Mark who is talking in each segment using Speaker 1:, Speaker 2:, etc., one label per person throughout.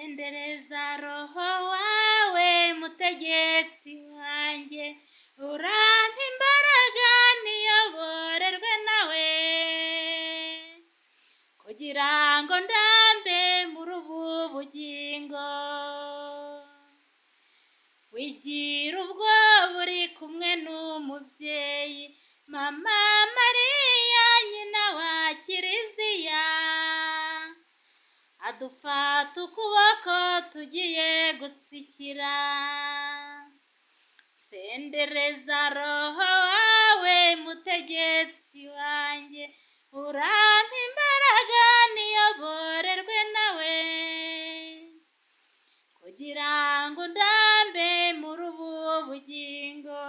Speaker 1: sendereza roho wawe mutegetsi wanjye, urampa imbaraga niyoborerwe nawe, kugira ngo ndambe muri ubu bugingo. Wigira ubwoba uri kumwe n'umubyeyi mama Mariya nyina wa Kiliziya, adufata ukuboko tugiye gutsikira. Sendereza roho wawe mutegetsi wanjye, urampa imbaraga niyoborerwe nawe, kugira ngo ndambe muri ubu bugingo.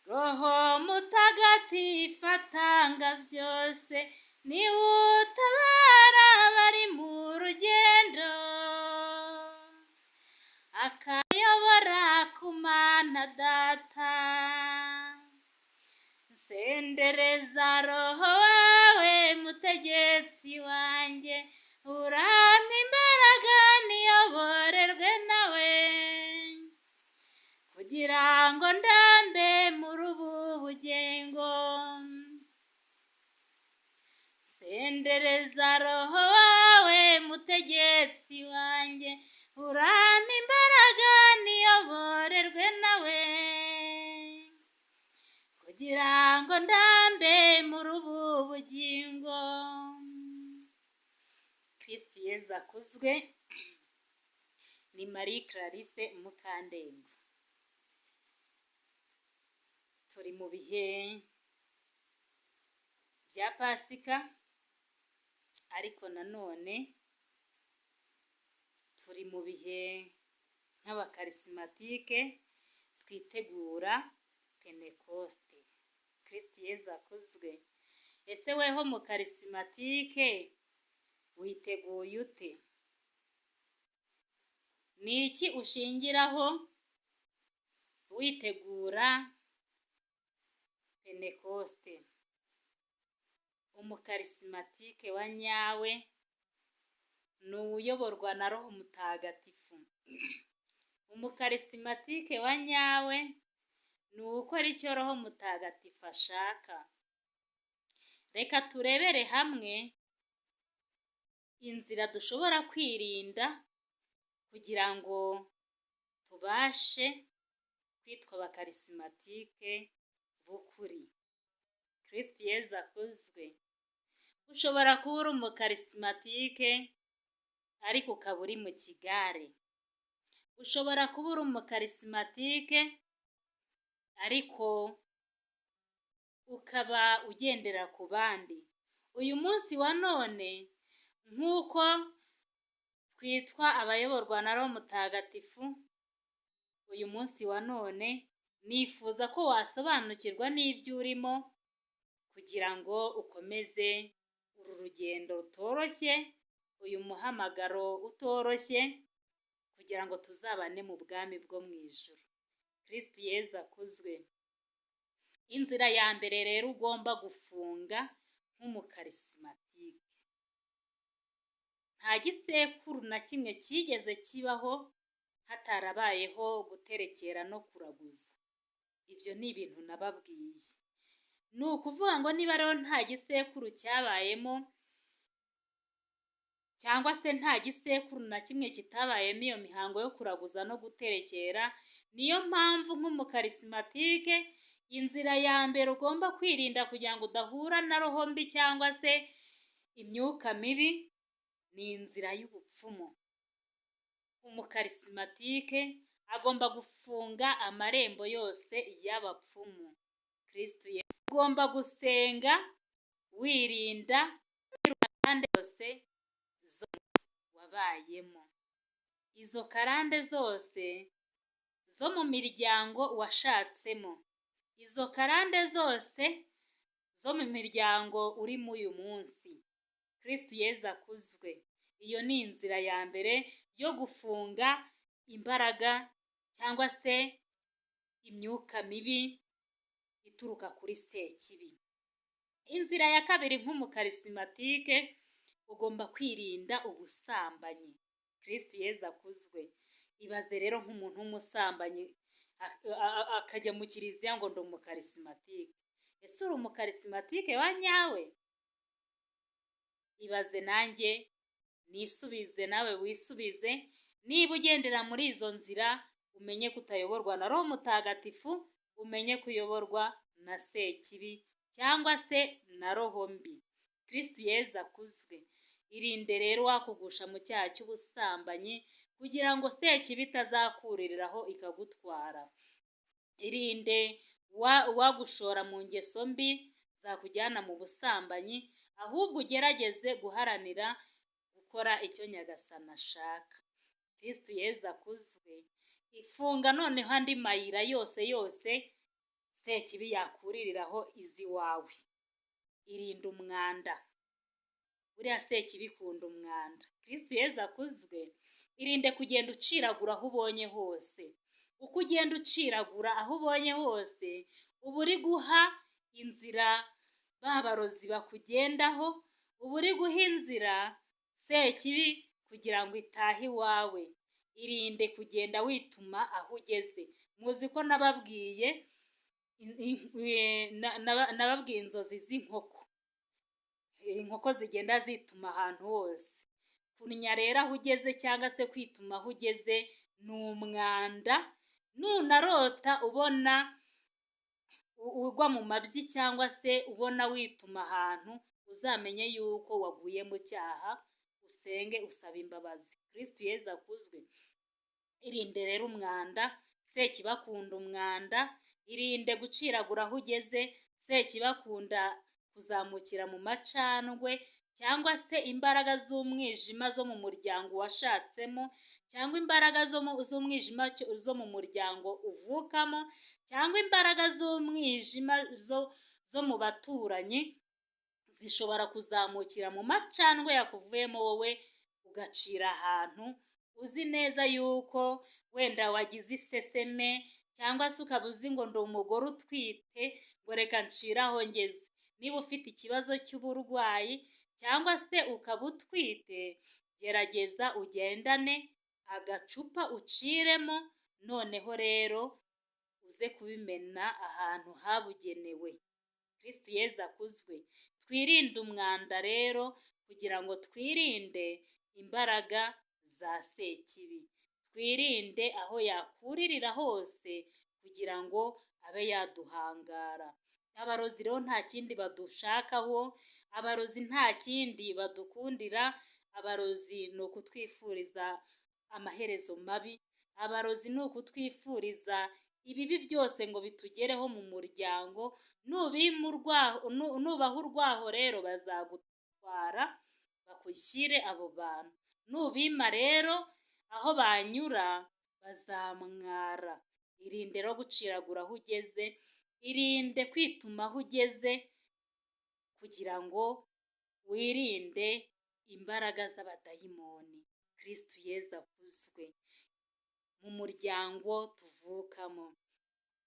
Speaker 1: Roho mutagatifu atanga byose, niwe utabara abari mu rugendo, akayobora ku Mana Data. Sendereza roho wawe mutegetsi wanjye, urampa imbaraga niyoborerwe nawe, kugira ngo ndambe muri ubu bugingo. Sendereza roho wawe mutegetsi wanjye, urampa imbaraga niyoborerwe nawe, kugira ngo ndambe muri ubu bugingo. Kristo Yezu akuzwe. Ni Marie Clarisse Mukandengo. Turi mu bihe bya Pasika, ariko nanone turi mu bihe nk'abakarisimatike twitegura Pentekoste. Kristo Yezu akuzwe. Ese weho mukarisimatike witeguye ute? Ni iki ushingiraho witegura Pentekoste? Umukarisimatike wa nyawe ni uyoborwa na Roho Mutagatifu. Umukarisimatike wa nyawe ni ukora icyo Roho Mutagatifu ashaka. Reka turebere hamwe inzira dushobora kwirinda kugira ngo tubashe kwitwa abakarisimatike b'ukuri. Kristo Yezu akuzwe. Ushobora kuba uri umukarisimatike ariko ukaba uri mu kigare. Ushobora kuba uri umukarisimatike ariko ukaba ugendera ku bandi. Uyu munsi wa none, nk'uko twitwa abayoborwa na Roho Mutagatifu, uyu munsi wa none nifuza ko wasobanukirwa n'ibyo urimo, kugira ngo ukomeze uru rugendo rutoroshye, uyu muhamagaro utoroshye, kugira ngo tuzabane mu bwami bwo mu ijuru. Kristo Yezu akuzwe. Inzira ya mbere rero ugomba gufunga nk'umukarisimatike. Nta gisekuru na kimwe cyigeze kibaho hatarabayeho guterekera no kuraguza. Ibyo ni ibintu nababwiye. Ni ukuvuga ngo niba rero nta gisekuru cyabayemo, cyangwa se nta gisekuru na kimwe kitabayemo iyo mihango yo kuraguza no guterekera, niyo mpamvu nk'umukarisimatike inzira ya mbere ugomba kwirinda kugira ngo udahura na roho mbi cyangwa se imyuka mibi, ni inzira y'ubupfumu. Umukarisimatike agomba gufunga amarembo yose y'abapfumu. Kristo Yezu. Ugomba gusenga wirinda karande zose zo wabayemo. Izo karande zose zo mu miryango washatsemo. Izo karande zose zo mu miryango urimo uyu munsi. Kristo Yezu akuzwe. Iyo ni inzira ya mbere yo gufunga imbaraga cyangwa se imyuka mibi ituruka kuri Sekibi. Inzira ya kabiri nk'umukarisimatike ugomba kwirinda ubusambanyi. Kristo Yezu akuzwe. Ibaze rero nk'umuntu w'umusambanyi akajya mu kiliziya ngo ndi umukarisimatike. Ese uri umukarisimatike wa nyawe? Ibaze nanjye nisubize, nawe wisubize. Niba ugendera muri izo nzira, umenye kutayoborwa na Roho Mutagatifu, umenye kuyoborwa na Sekibi cyangwa se na roho mbi. Kristo Yezu akuzwe. Irinde rero wakugusha mu cyaha cy'ubusambanyi kugira ngo Sekibi itazakuririraho ikagutwara. Irinde wagushora mu ngeso mbi zakujyana mu busambanyi, ahubwo ugerageze guharanira gukora icyo Nyagasani ashaka. Kristo Yezu akuzwe. Ifunga noneho andi mayira yose Sekibi yakuririraho izi wawe. Irinde umwanda. Buriya Sekibi ikunda umwanda. Kristo Yezu akuzwe. Irinde kugenda uciragura aho ubonye hose. Uko ugenda uciragura aho ubonye hose, uba uri guha inzira ba barozi bakugendaho, uba uri guha inzira Sekibi kugira ngo itahe iwawe. Irinde kugenda wituma aho ugeze. Muzi ko nababwiye inzozi z'inkoko. Inkoko zigenda zituma ahantu hose. Kunnya rero aho ugeze cyangwa se kwituma aho ugeze ni umwanda. Nunarota ubona ugwa mu mabyi cyangwa se ubona wituma ahantu, uzamenye yuko waguye mu cyaha, usenge usaba imbabazi. Kristo Yezu akuzwe. Irinde rero umwanda. Sekibi akunda umwanda. Irinde guciragura aho ugeze. Sekibi akunda kuzamukira mu macandwe cyangwa se imbaraga z'umwijima zo mu muryango washatsemo, cyangwa imbaraga z'umwijima zo mu muryango uvukamo, cyangwa imbaraga z'umwijima zo mu baturanyi, zishobora kuzamukira mu macandwe yakuvuyemo wowe ugacira ahantu uzi neza yuko wenda wagize iseseme, cyangwa se ukaba uzi ngo ndi umugore utwite ngo reka ncire aho ngeze. Niba ufite ikibazo cy'uburwayi cyangwa se ukaba utwite, gerageza ugendane agacupa uciremo, noneho rero uze kubimena ahantu habugenewe. Kristo Yezu akuzwe. Twirinde umwanda rero kugira ngo twirinde imbaraga za Sekibi. Twirinde aho yakuririra hose kugira ngo abe yaduhangara. Abarozi rero nta kindi badushakaho, abarozi nta kindi badukundira. Abarozi ni ukutwifuriza amaherezo mabi. Abarozi ni ukutwifuriza ibibi byose ngo bitugereho mu muryango. Nubaha urwaho rero bazagutwara bakushyire abo bantu. Nubima rero aho banyura bazamwara. Irinde rero guciragura aho ugeze. Irinde kwituma aho ugeze kugira ngo wirinde imbaraga z'abadayimoni. Kristo Yezu akuzwe. Mu muryango tuvukamo,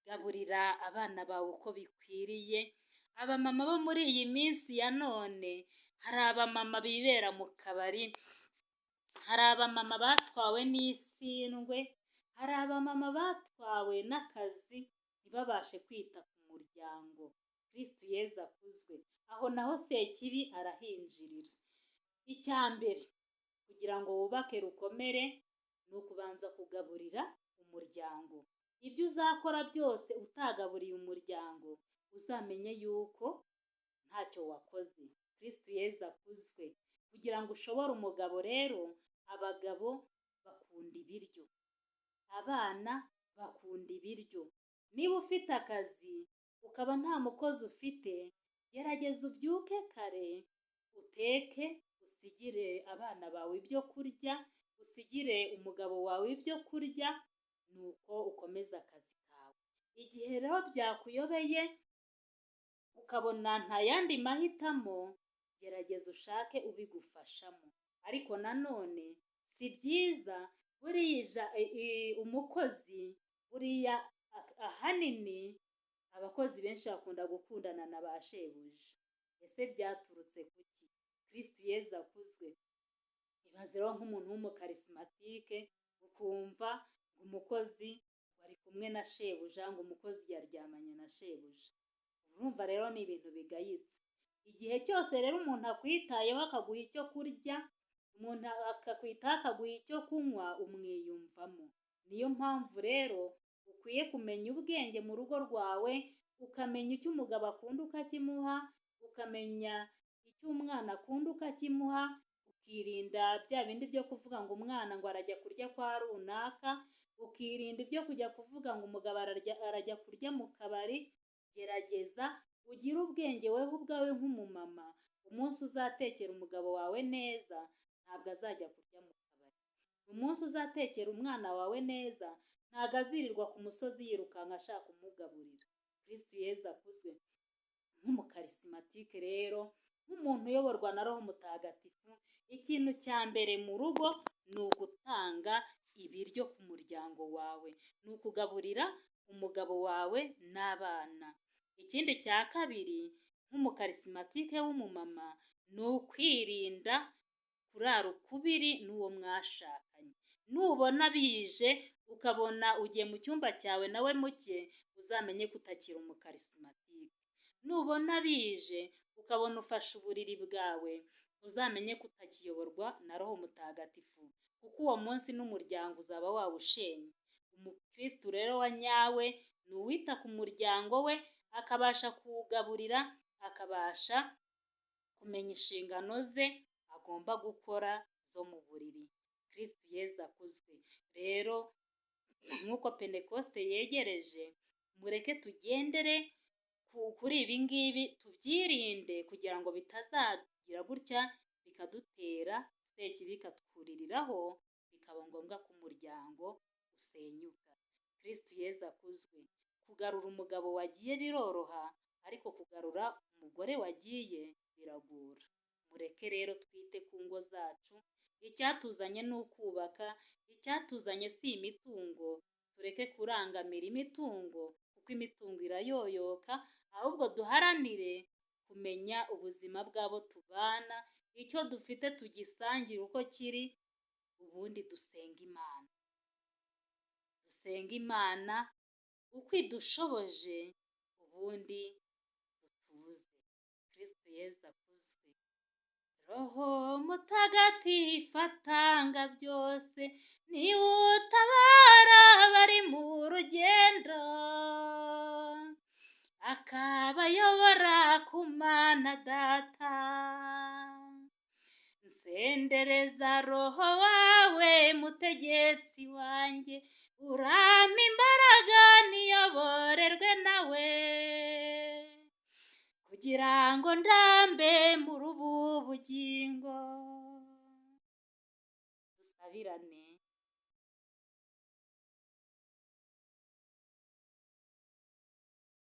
Speaker 1: gaburira abana bawe uko bikwiriye. Abamama bo muri iyi minsi ya none, hari abamama bibera mu kabari, hari abamama batwawe n'isindwe, hari abamama batwawe n'akazi ntibabashe kwita ku muryango. Kristo Yezu akuzwe. Aho naho Sekibi arahinjirira. Icya mbere kugira ngo wubake rukomere ni ukubanza kugaburira umuryango. Ibyo uzakora byose utagaburiye umuryango, uzamenye yuko ntacyo wakoze. Kristo Yezu akuzwe. Kugira ngo ushobore umugabo rero, abagabo bakunda ibiryo, abana bakunda ibiryo. Niba ufite akazi ukaba nta mukozi ufite, gerageza ubyuke kare, uteke, usigire abana bawe ibyo kurya, usigire umugabo wawe ibyo kurya, nuko ukomeza akazi kawe. Igihe rero byakuyobeye ukabona nta yandi mahitamo, gerageza ushake ubigufashamo. Ariko nanone si byiza, buriya umukozi, buriya ahanini abakozi benshi bakunda gukundana na ba shebuja. Ese byaturutse kuki? Kristo Yezu akuzwe. Ibaze rero nk'umuntu w'umukarisimatike ukumva ngo umukozi wari kumwe na shebuja, ngo umukozi yaryamanye na shebuja. Urumva rero ni ibintu bigayitse. Igihe cyose rero umuntu akwitayeho akaguha icyo kurya, umuntu akakwitaho akaguha icyo kunywa, umwiyumvamo. Niyo mpamvu rero ukwiye kumenya ubwenge mu rugo rwawe, ukamenya icyo umugabo akunda ukakimuha, ukamenya icyo umwana akunda ukakimuha, ukirinda bya bindi byo kuvuga ngo umwana ngo arajya kurya kwa runaka, ukirinda ibyo kujya kuvuga ngo umugabo arajya kurya mu kabari. Gerageza ugire ubwenge weho ubwawe nk'umumama, umunsi uzatekera umugabo wawe neza ntabwo azajya kurya mu kabari. Umunsi uzatekera umwana wawe neza ntabwo azirirwa ku musozi yirukanka ashaka umugaburira. Kristo Yezu akuzwe. Nk'umukarisimatike rero, nk'umuntu uyoborwa na Roho Mutagatifu, ikintu cya mbere mu rugo ni ugutanga ibiryo ku muryango wawe, ni ukugaburira umugabo wawe n'abana. Ikindi cya kabiri, nk'umukarisimatike w'umumama, ni ukwirinda kurara ukubiri n'uwo mwashakanye. Nubona bije ukabona ugiye mu cyumba cyawe nawe muke, uzamenye ko utakiri umukarisimatike. Nubona bije ukabona ufashe uburiri bwawe, uzamenye ko utakiyoborwa na Roho Mutagatifu, kuko uwo munsi n'umuryango uzaba wawushenye. Umukristo rero wa nyawe ni uwita ku muryango we, akabasha kuwugaburira, akabasha kumenya inshingano ze agomba gukora zo mu buriri. Kristo Yezu akuzwe. Rero nk'uko Pentekoste yegereje, mureke tugendere kuri ibi ngibi, tubyirinde kugira ngo bitazagira gutya bikadutera sekibi bikatwuririraho, bikaba ngombwa ko umuryango usenyuka. Kristo Yezu akuzwe. Kugarura umugabo wagiye biroroha, ariko kugarura umugore wagiye biragora. Mureke rero twite ku ngo zacu, icyatuzanye ni ukubaka, icyatuzanye si imitungo. Tureke kurangamira imitungo, kuko imitungo irayoyoka, ahubwo duharanire kumenya ubuzima bw'abo tubana, icyo dufite tugisangire uko kiri, ubundi dusenga Imana. Dusenga Imana uko idushoboje, ubundi dutuze. Kristo Yezu akuzwe. Roho Mutagatifu atanga byose, niwe utabara abari mu rugendo, akabayobora ku Mana Data. Nsendereza Roho wawe mutegetsi wanjye, urampa imbaraga niyoborerwe nawe, kugira ngo ndambe muri ubu bugingo. Dusabirane.